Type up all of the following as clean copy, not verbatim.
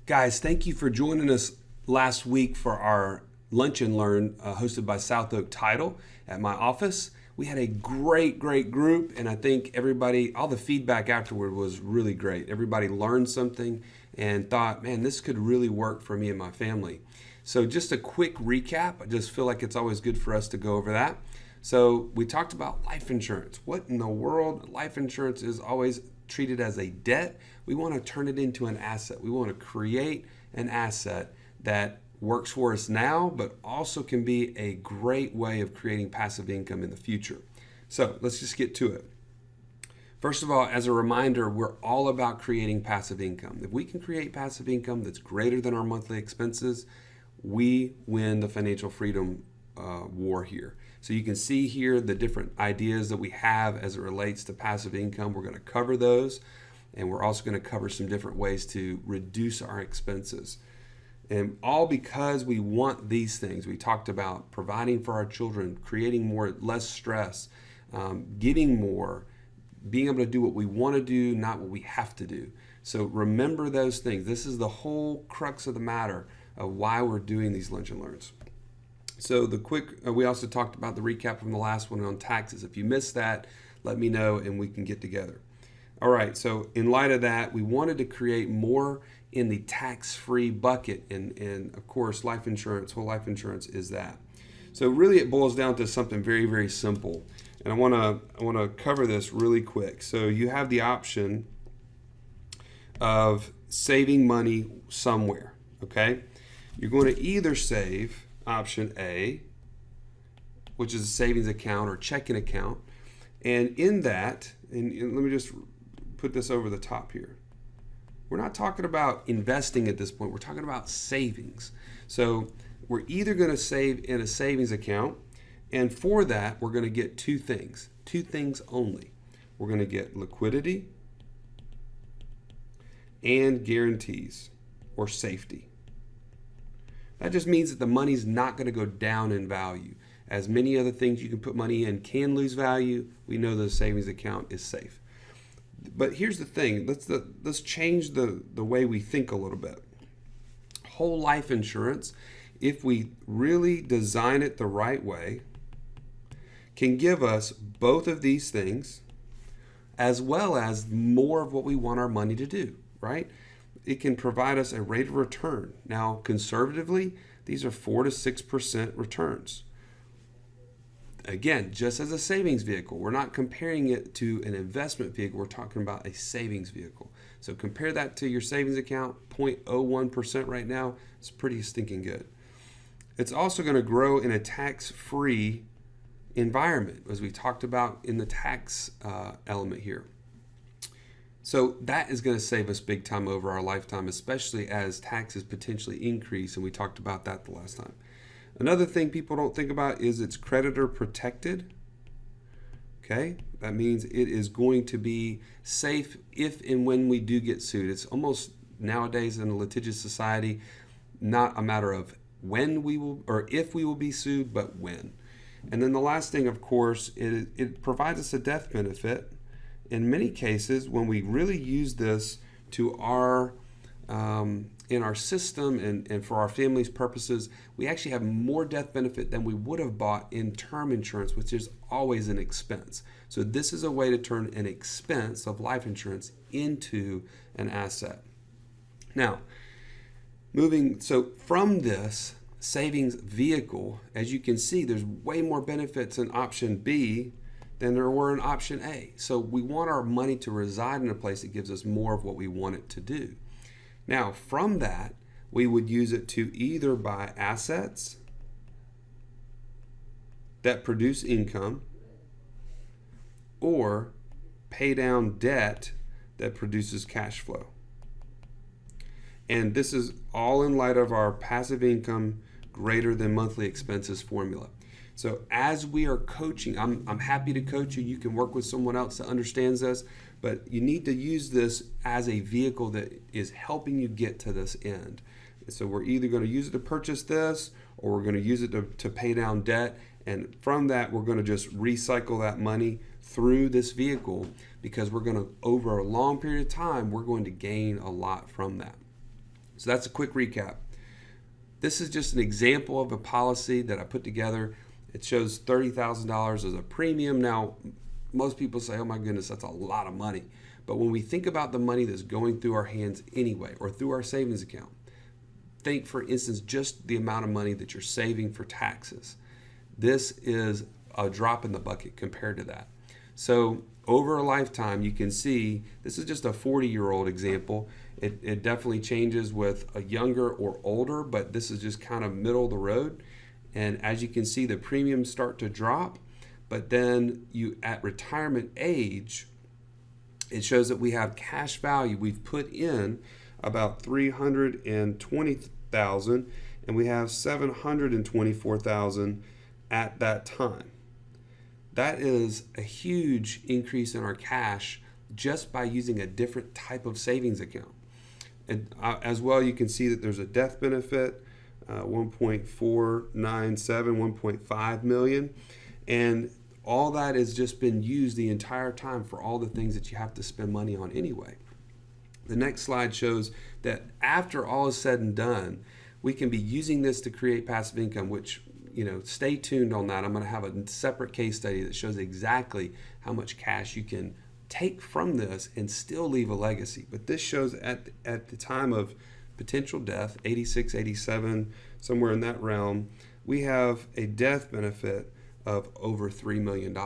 Guys, thank you for joining us last week for our Lunch and Learn hosted by South Oak Title at my office. We had a great group, and I think everybody, all the feedback afterward was really great. Everybody learned something and thought, man, this could really work for me and my family. So just a quick recap. I just feel like it's always good for us to go over that. So we talked about life insurance. What in the world? Life insurance is always treated as a debt. We want to turn it into an asset. We want to create an asset that works for us now, but also can be a great way of creating passive income in the future. So let's just get to it. First of all, as a reminder, we're all about creating passive income. If we can create passive income that's greater than our monthly expenses, we win the financial freedom war here. So you can see here the different ideas that we have as it relates to passive income. We're going to cover those, and we're also going to cover some different ways to reduce our expenses. And all because we want these things. We talked about providing for our children, creating less stress, giving more, being able to do what we want to do, not what we have to do. So remember those things. This is the whole crux of the matter of why we're doing these Lunch and Learns. So we also talked about the recap from the last one on taxes. If you missed that, let me know and we can get together. All right, so in light of that, we wanted to create more in the tax-free bucket. And of course, whole life insurance is that. So really it boils down to something very simple. And I wanna cover this really quick. So you have the option of saving money somewhere, okay? You're going to either save option A, which is a savings account or checking account. And in that, and let me just put this over the top here. We're not talking about investing at this point. We're talking about savings. So we're either going to save in a savings account, and for that, we're going to get two things only. We're going to get liquidity and guarantees or safety. That just means that the money's not going to go down in value. As many other things you can put money in can lose value, we know the savings account is safe. But here's the thing, let's change the way we think a little bit. Whole life insurance, if we really design it the right way, can give us both of these things as well as more of what we want our money to do, right? It can provide us a rate of return. Now, conservatively, these are 4 to 6% returns. Again, just as a savings vehicle, we're not comparing it to an investment vehicle. We're talking about a savings vehicle. So compare that to your savings account, 0.01% right now. It's pretty stinking good. It's also going to grow in a tax-free environment, as we talked about in the tax element here. So that is going to save us big time over our lifetime, especially as taxes potentially increase, and we talked about that the last time. Another thing people don't think about is it's creditor protected. Okay, that means it is going to be safe if and when we do get sued. It's almost nowadays in a litigious society, not a matter of when we will or if we will be sued, but when. And then the last thing, of course, it provides us a death benefit. In many cases, when we really use this to our in our system and for our family's purposes, we actually have more death benefit than we would have bought in term insurance, which is always an expense. So this is a way to turn an expense of life insurance into an asset. Now, so from this savings vehicle, as you can see, there's way more benefits in option B than there were in option A. So we want our money to reside in a place that gives us more of what we want it to do. Now, from that, we would use it to either buy assets that produce income or pay down debt that produces cash flow. And this is all in light of our passive income greater than monthly expenses formula. So as we are coaching, I'm happy to coach you. You can work with someone else that understands this, but you need to use this as a vehicle that is helping you get to this end. So we're either going to use it to purchase this, or we're going to use it to pay down debt. And from that, we're going to just recycle that money through this vehicle, because we're going to, over a long period of time, we're going to gain a lot from that. So that's a quick recap. This is just an example of a policy that I put together. It shows $30,000 as a premium. Now, most people say, oh my goodness, that's a lot of money. But when we think about the money that's going through our hands anyway, or through our savings account, think, for instance, just the amount of money that you're saving for taxes. This is a drop in the bucket compared to that. So over a lifetime, you can see, this is just a 40-year-old example. It definitely changes with a younger or older, but this is just kind of middle of the road. And as you can see, the premiums start to drop, but then you, at retirement age, it shows that we have cash value. We've put in about $320,000, and we have $724,000 at that time. That is a huge increase in our cash just by using a different type of savings account. And as well, you can see that there's a death benefit, 1.497, 1.5 million, and all that has just been used the entire time for all the things that you have to spend money on anyway. The next slide shows that after all is said and done, we can be using this to create passive income, which, stay tuned on that. I'm going to have a separate case study that shows exactly how much cash you can take from this and still leave a legacy. But this shows at the time of potential death, 86, 87, somewhere in that realm, we have a death benefit of over $3 million.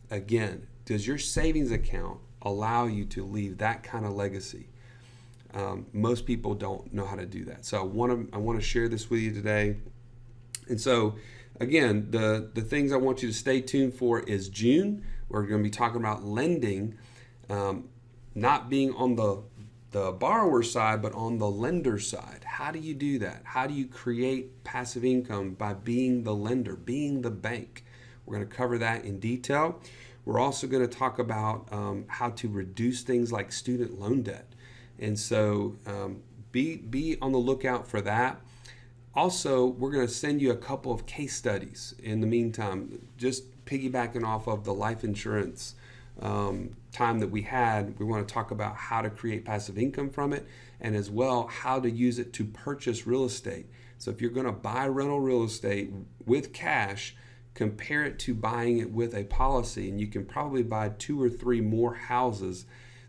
Again, does your savings account allow you to leave that kind of legacy? Most people don't know how to do that. So I want to share this with you today. And so, again, the things I want you to stay tuned for is June. We're going to be talking about lending, not being on the borrower side, but on the lender side. How do you do that? How do you create passive income by being the lender, being the bank? We're going to cover that in detail. We're also going to talk about how to reduce things like student loan debt. And so be on the lookout for that. Also, we're going to send you a couple of case studies in the meantime, just piggybacking off of the life insurance time that we had. We want to talk about how to create passive income from it, and as well how to use it to purchase real estate. So if you're going to buy rental real estate with cash, compare it to buying it with a policy, and you can probably buy 2 or 3 more houses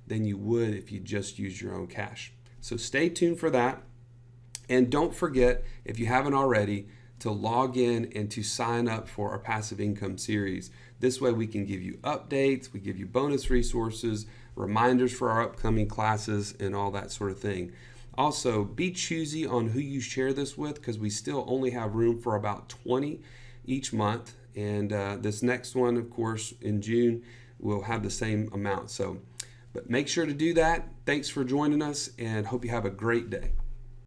than you would if you just use your own cash. So stay tuned for that. And don't forget, if you haven't already, to log in and to sign up for our passive income series. This way we can give you updates, we give you bonus resources, reminders for our upcoming classes, and all that sort of thing. Also, be choosy on who you share this with, because we still only have room for about 20 each month. And this next one, of course, in June, will have the same amount. But make sure to do that. Thanks for joining us, and hope you have a great day.